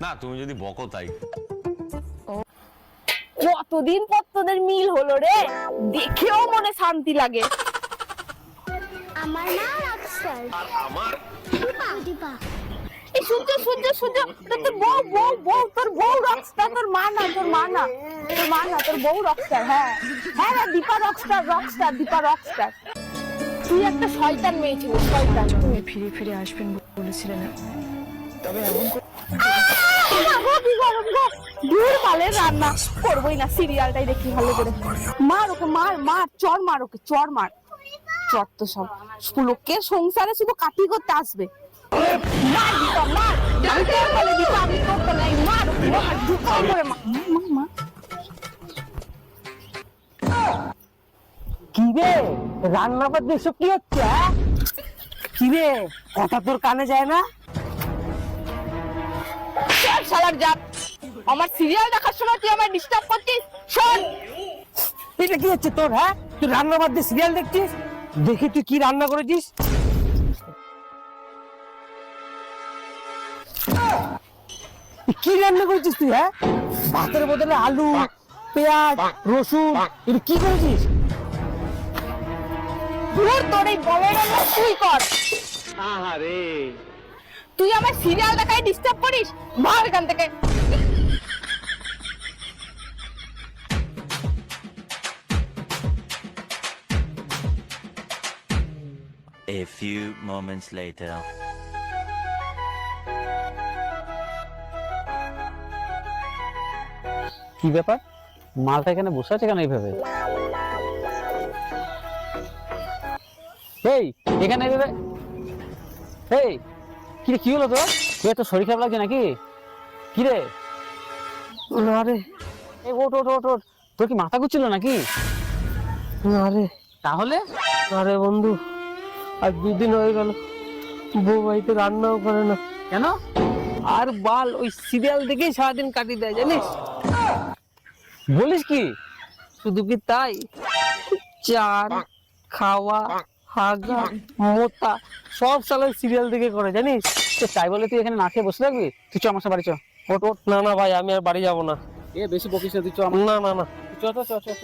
না তুমি যদি বকো তাই। কতদিন পর তোদের মিল হলো রে, দেখেও মনে শান্তি লাগে। আমার না রকস্টার আমার দীপা এই সূর্য সূর্য সূর্য, তোর বউ বউ বউ, তোর বউ রকস্টার, তোর মা না, তোর মা না, তোর মা না, তোর বউ রকস্টার। হ্যাঁ হ্যাঁ হ্যাঁ, Deepa rockstar, rockstar, Deepa rockstar. তুই একটা শয়তান মেয়ে ছিল, শয়তান। তুমি ফিরে ফিরে আসবেন বলেছিলেন, তবে এমন দূর বালের রান্না করবোই না, সিরিয়ালটাই দেখি ভালো করে। মার ওকে, মার মার, চর মার ওকে, চর মার। চর তো সব লোকের সংসারে শুধু কাটি করতে আসবে। মার দিতা, মার। আমি তোর বলে দিতা, আমি তোর বলে মার ওকে, মার ঢুকাও করে মার। মা মা কি রে রান্না বাদ এসব কি হচ্ছে? কি রে কথা তোর কানে যায় না? চল শালার জাত, আমার সিরিয়াল দেখার সময় তুই আমায় ডিস্টার্ব করছিস। শোন, এটা কি হচ্ছে তোর? হ্যাঁ, তুই রান্না বাদ দিয়ে সিরিয়াল দেখছিস? দেখি তুই কি রান্না করেছিস। কি রান্না করেছিস তুই? হ্যাঁ, ভাতের বদলে আলু, পেঁয়াজ, রসুন, এটা কি করেছিস? তোর এই বড় রান্না তুই কর। আহারে, তুই আমার সিরিয়াল দেখায় ডিস্টার্ব করিস, ভাগ এখান থেকে। A few moments later. কি ব্যাপার? মালটা এখানে বসে আছে কেন এইভাবে? এই এখানে এইভাবে, এই কি রে, কি হলো তোর? তোর শরীর খারাপ লাগছে নাকি? কি রে? না রে, এই ওঠ ওঠ ওঠ ওঠ, তোর কি মাথা ঘুরছিল নাকি? না রে। তাহলে? আরে বন্ধু, আজ 2 দিন হয়ে গেল বউ বাড়িতে রান্নাও করে না। কেন? আর বাল ওই সিরিয়াল দেখেই সারাদিন কাটিয়ে দেয়, জানিস? বলিস কি? শুধু কি তাই, চান, খাওয়া, হাগা, মোতা সব সালা সিরিয়াল দেখে করে, জানিস? তো তাই বলে তুই এখানে না খেয়ে বসে থাকবি? তুই চ আমার সাথে বাড়ি চ। ওঠ ওঠ। না না ভাই, আমি আর বাড়ি যাবো না। এ বেশি বকিস না, তুই চ। না না না, চ চ চ চ।